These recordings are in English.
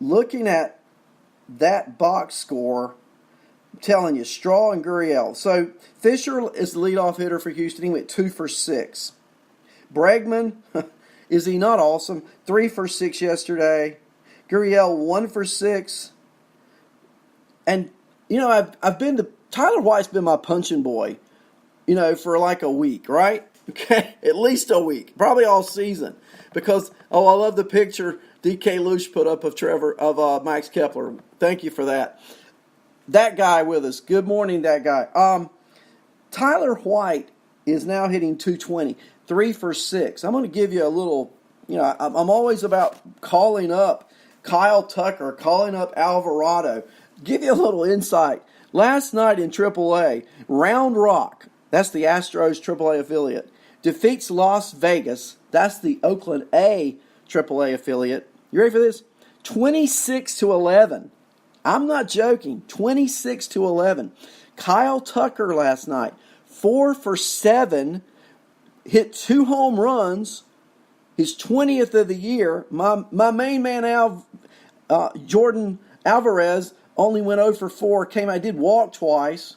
looking at that box score, I'm telling you, Straw and Gurriel. So Fisher is the leadoff hitter for Houston. He went 2 for 6. Bregman, is he not awesome? 3 for 6 yesterday. Gurriel 1 for 6. And, I've been to, Tyler White's been my punching boy, for like a week, right? Okay, at least a week, probably all season. Because, I love the picture DK Luce put up of Max Kepler. Thank you for that. That guy with us. Good morning, that guy. Tyler White is now hitting 220, 3 for 6. I'm going to give you a little, I'm always about calling up Kyle Tucker, calling up Alvarado. Give you a little insight. Last night in AAA, Round Rock, that's the Astros AAA affiliate, defeats Las Vegas, that's the Oakland A AAA affiliate. You ready for this? 26-11. I'm not joking. 26-11. Kyle Tucker last night, 4 for 7, hit 2 home runs, his 20th of the year. My main man, Jordan Alvarez, only went 0 for 4, did walk twice.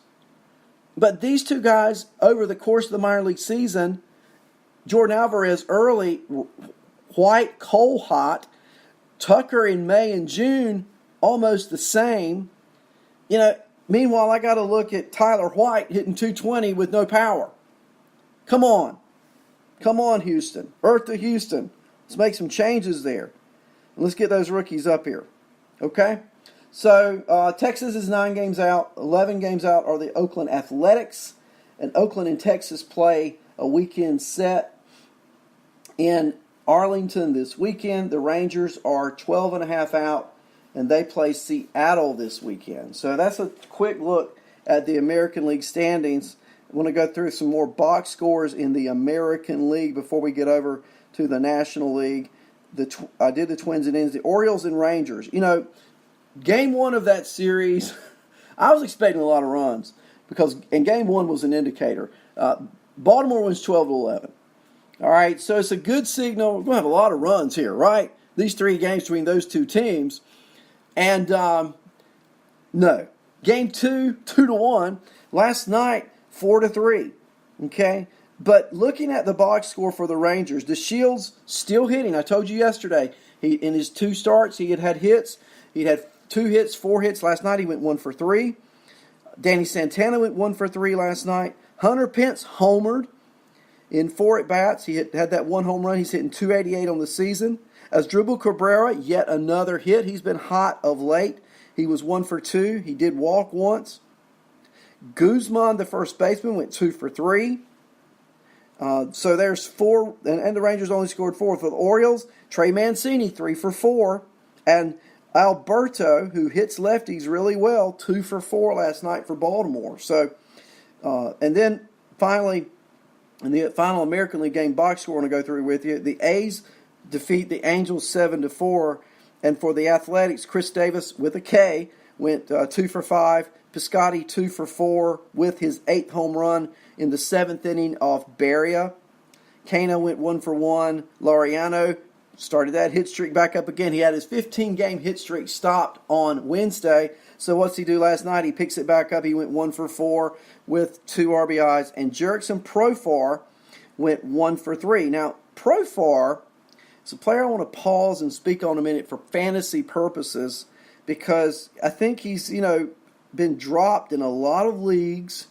But these two guys, over the course of the minor league season, Jordan Alvarez early, White coal hot, Tucker in May and June, almost the same. Meanwhile, I got to look at Tyler White hitting 220 with no power. Come on. Come on, Houston. Earth to Houston. Let's make some changes there. Let's get those rookies up here. Okay? So, Texas is 9 games out. 11 games out are the Oakland Athletics. And Oakland and Texas play a weekend set in Arlington this weekend. The Rangers are 12.5 out, and they play Seattle this weekend. So that's a quick look at the American League standings. I want to go through some more box scores in the American League before we get over to the National League. I did the Twins and Indians, the Orioles and Rangers. Game 1 of that series, I was expecting a lot of runs and Game 1 was an indicator. Baltimore wins 12-11. All right, so it's a good signal. We're going to have a lot of runs here, right? These 3 games between those two teams. And, no. Game 2, 2-1. Last night, 4-3. Okay? But looking at the box score for the Rangers, DeShields still hitting. I told you yesterday, in his 2 starts, he had hits. He had 2 hits, 4 hits. Last night, he went 1 for 3. Danny Santana went 1 for 3 last night. Hunter Pence homered in 4 at-bats. He had that 1 home run. He's hitting 288 on the season. Asdrubal Cabrera, yet another hit. He's been hot of late. He was 1 for 2. He did walk once. Guzman, the first baseman, went 2 for 3. So there's 4, and the Rangers only scored 4 for the Orioles. Trey Mancini, 3 for 4. And Alberto, who hits lefties really well, 2 for 4 last night for Baltimore. So, and then finally, in the final American League game box score, I want to go through with you. The A's defeat the Angels 7-4. And for the Athletics, Chris Davis with a K went 2 for 5. Piscotty 2 for 4 with his 8th home run in the 7th inning off Beria. Cano went 1 for 1. Laureano started that hit streak back up again. He had his 15-game hit streak stopped on Wednesday. So what's he do last night? He picks it back up. He went 1 for 4 with 2 RBIs. And Jurickson Profar went 1 for 3. Now, Profar is a player I want to pause and speak on a minute for fantasy purposes because I think he's, been dropped in a lot of leagues.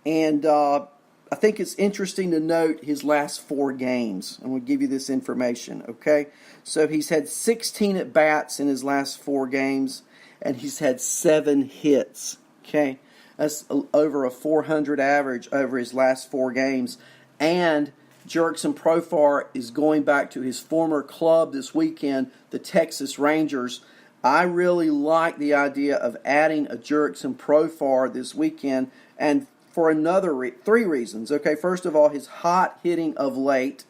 And I think it's interesting to note his last 4 games. I'm going to give you this information, okay? So he's had 16 at-bats in his last 4 games, and he's had 7 hits, okay? That's over a 400 average over his last 4 games. And Jurickson Profar is going back to his former club this weekend, the Texas Rangers. I really like the idea of adding a Jurickson Profar this weekend, and for another 3 reasons. Okay, first of all, his hot hitting of late.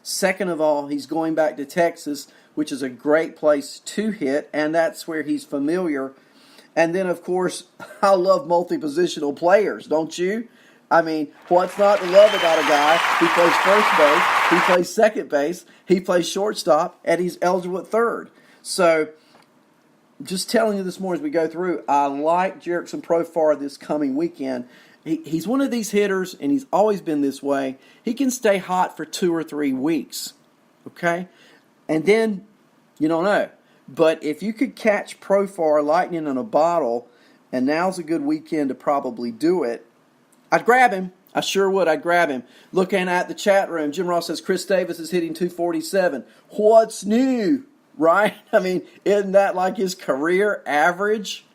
Second of all, he's going back to Texas, which is a great place to hit, and that's where he's familiar. And then, of course, I love multi-positional players, don't you? I mean, what's not to love about a guy who plays first base, he plays second base, he plays shortstop, and he's eligible at third. So just telling you this more as we go through, I like Jurickson Profar this coming weekend. He's one of these hitters, and he's always been this way. He can stay hot for 2 or 3 weeks, okay? And then, you don't know. But if you could catch Profar lightning in a bottle, and now's a good weekend to probably do it, I'd grab him. I sure would. I'd grab him. Looking at the chat room, Jim Ross says Chris Davis is hitting 247. What's new? Right? I mean, isn't that like his career average?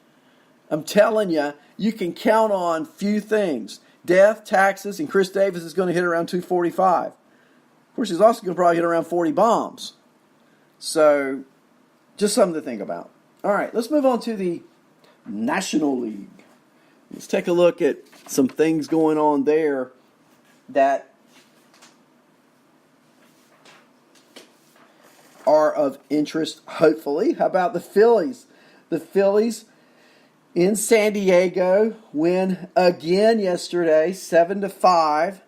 I'm telling you, you can count on few things. Death, taxes, and Chris Davis is going to hit around 245. Of course, he's also going to probably hit around 40 bombs. So, just something to think about. All right, let's move on to the National League. Let's take a look at some things going on there that are of interest, hopefully. How about the Phillies? The Phillies in San Diego win again yesterday, 7-5.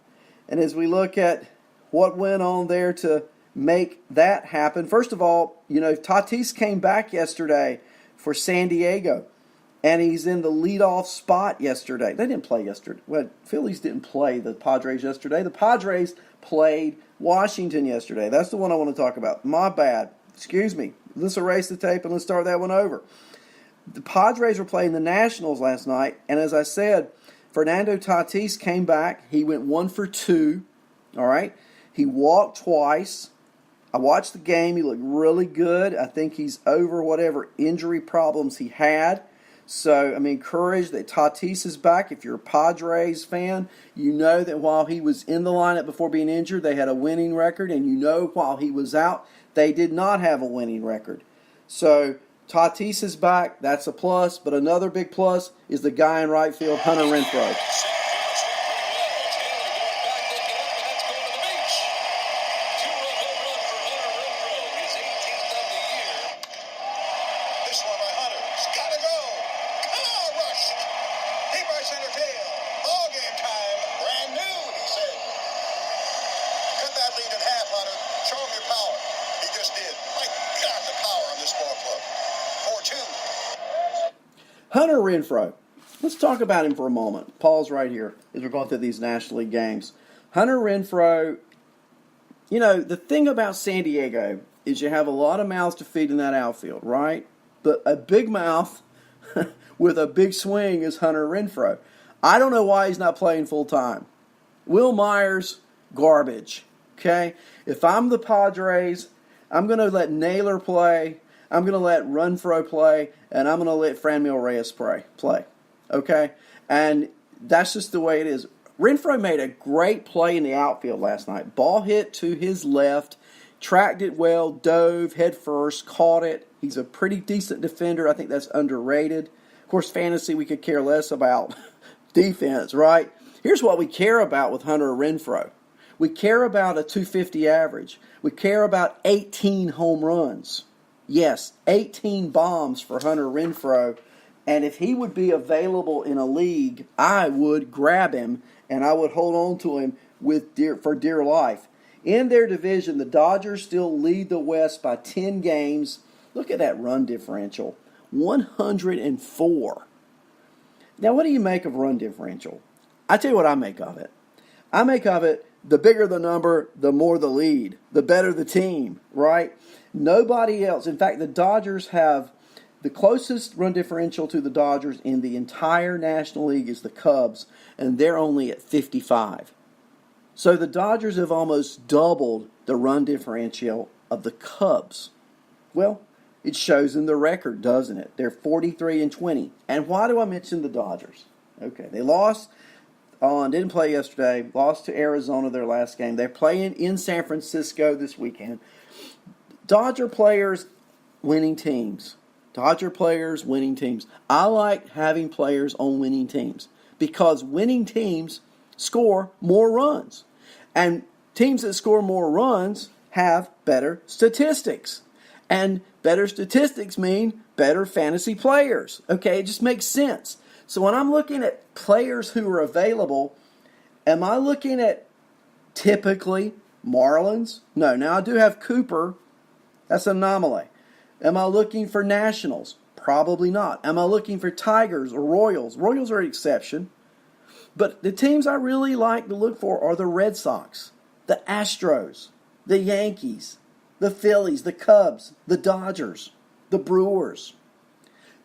And as we look at what went on there to make that happen, first of all, Tatis came back yesterday for San Diego, and he's in the leadoff spot yesterday. They didn't play yesterday. Well, Phillies didn't play the Padres yesterday. The Padres played Washington yesterday. That's the one I want to talk about. My bad. Excuse me. Let's erase the tape and let's start that one over. The Padres were playing the Nationals last night, and as I said, Fernando Tatis came back. He went 1 for 2. All right? He walked twice. I watched the game. He looked really good. I think he's over whatever injury problems he had. So I'm encouraged that Tatis is back. If you're a Padres fan, you know that while he was in the lineup before being injured, they had a winning record. And you know while he was out, they did not have a winning record. So Tatis is back. That's a plus. But another big plus is the guy in right field, Hunter Renfroe. Hunter Renfroe. Let's talk about him for a moment. Pause right here as we're going through these National League games. Hunter Renfroe, the thing about San Diego is you have a lot of mouths to feed in that outfield, right? But a big mouth with a big swing is Hunter Renfroe. I don't know why he's not playing full time. Will Myers, garbage. Okay? If I'm the Padres, I'm going to let Naylor play. I'm going to let Renfroe play, and I'm going to let Franmil Reyes play. Okay? And that's just the way it is. Renfroe made a great play in the outfield last night. Ball hit to his left, tracked it well, dove head first, caught it. He's a pretty decent defender. I think that's underrated. Of course, fantasy, we could care less about defense, right? Here's what we care about with Hunter Renfroe. We care about a 250 average. We care about 18 home runs. Yes, 18 bombs for Hunter Renfroe. And if he would be available in a league, I would grab him and I would hold on to him for dear life. In their division, the Dodgers still lead the West by 10 games. Look at that run differential, 104. Now, what do you make of run differential? I tell you what I make of it. I make of it, the bigger the number, the more the lead, the better the team, right? Nobody else. In fact, the Dodgers have the closest run differential to the Dodgers in the entire National League is the Cubs, and they're only at 55. So the Dodgers have almost doubled the run differential of the Cubs. Well, it shows in the record, doesn't it? They're 43-20. And why do I mention the Dodgers? Okay, they didn't play yesterday, lost to Arizona their last game. They're playing in San Francisco this weekend. Dodger players winning teams. Dodger players winning teams. I like having players on winning teams because winning teams score more runs. And teams that score more runs have better statistics. And better statistics mean better fantasy players. Okay, it just makes sense. So when I'm looking at players who are available, am I looking at typically Marlins? No, now I do have Cooper. That's an anomaly. Am I looking for Nationals? Probably not. Am I looking for Tigers or Royals? Royals are an exception. But the teams I really like to look for are the Red Sox, the Astros, the Yankees, the Phillies, the Cubs, the Dodgers, the Brewers.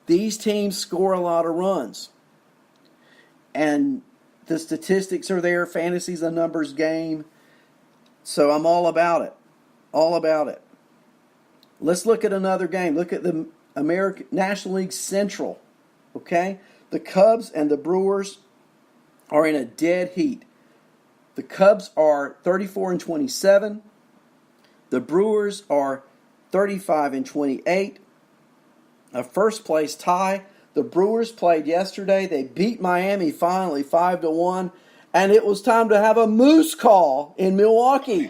These teams score a lot of runs. And the statistics are there. Fantasy's a numbers game. So I'm all about it. All about it. Let's look at another game. Look at the American National League Central. Okay? The Cubs and the Brewers are in a dead heat. The Cubs are 34-27. The Brewers are 35-28. A first place tie. The Brewers played yesterday. They beat Miami finally 5-1. And it was time to have a moose call in Milwaukee.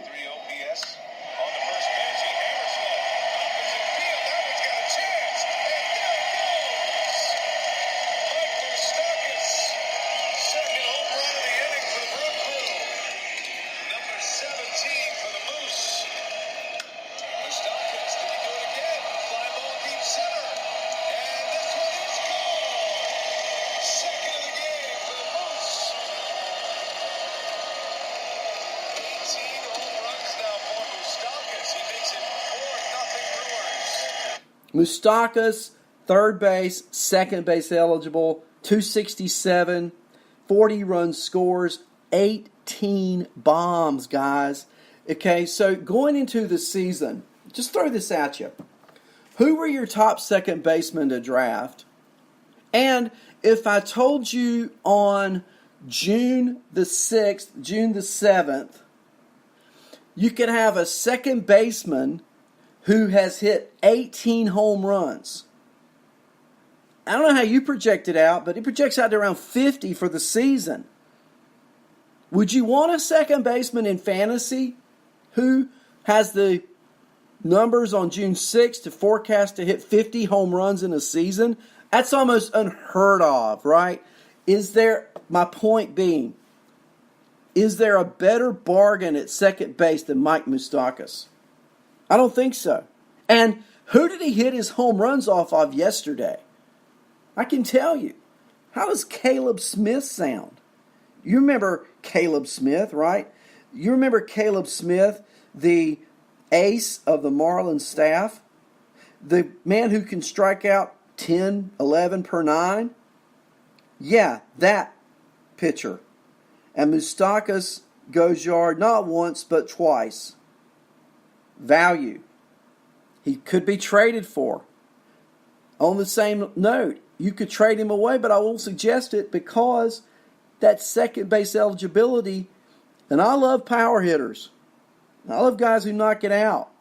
Moustakas, third base, second base eligible, 267, 40 runs scores, 18 bombs, guys. Okay, so going into the season, just throw this at you. Who were your top second basemen to draft? And if I told you on June the 6th, June the 7th, you could have a second baseman who has hit 18 home runs. I don't know how you project it out, but it projects out to around 50 for the season. Would you want a second baseman in fantasy who has the numbers on June 6th to forecast to hit 50 home runs in a season? That's almost unheard of, right? My point being, is there a better bargain at second base than Mike Moustakas? I don't think so. And who did he hit his home runs off of yesterday? I can tell you. How does Caleb Smith sound? You remember Caleb Smith, right? You remember Caleb Smith, the ace of the Marlins staff? The man who can strike out 10, 11 per 9? Yeah, that pitcher. And Moustakas goes yard not once but twice. Value. He could be traded for. On the same note, you could trade him away, but I won't suggest it because that second base eligibility, and I love power hitters. I love guys who knock it out.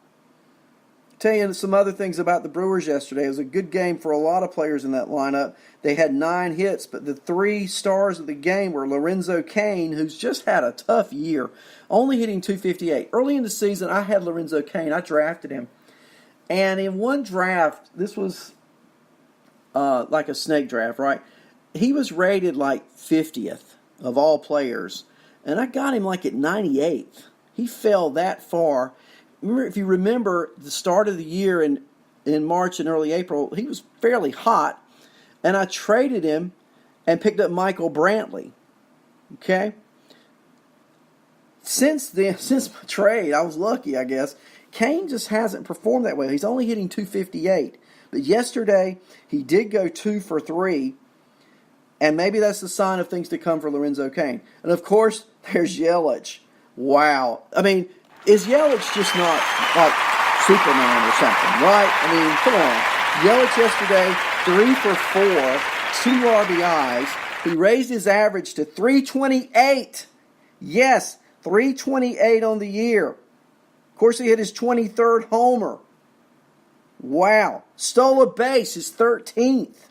I'll tell you some other things about the Brewers yesterday. It was a good game for a lot of players in that lineup. They had 9 hits, but the 3 stars of the game were Lorenzo Cain, who's just had a tough year, only hitting .258. Early in the season, I had Lorenzo Cain. I drafted him. And in one draft, this was like a snake draft, right? He was rated like 50th of all players. And I got him like at 98th. He fell that far. If you remember the start of the year in March and early April, he was fairly hot. And I traded him and picked up Michael Brantley. Okay? Since my trade, I was lucky, I guess. Cain just hasn't performed that well. He's only hitting .258. But yesterday, he did go 2 for 3. And maybe that's the sign of things to come for Lorenzo Cain. And of course, there's Yelich. Wow. I mean, is Yelich just not like Superman or something, right? I mean, come on. Yelich yesterday, 3 for 4, 2 RBIs. He raised his average to 328. Yes, 328 on the year. Of course, he hit his 23rd homer. Wow. Stole a base, his 13th.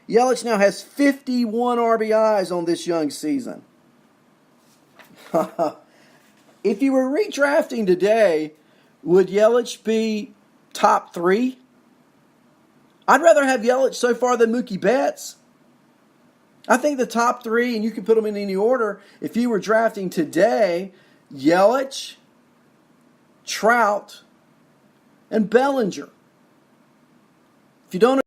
Yelich now has 51 RBIs on this young season. If you were redrafting today, would Yelich be top 3? I'd rather have Yelich so far than Mookie Betts. I think the top 3, and you can put them in any order, if you were drafting today, Yelich, Trout, and Bellinger. If you don't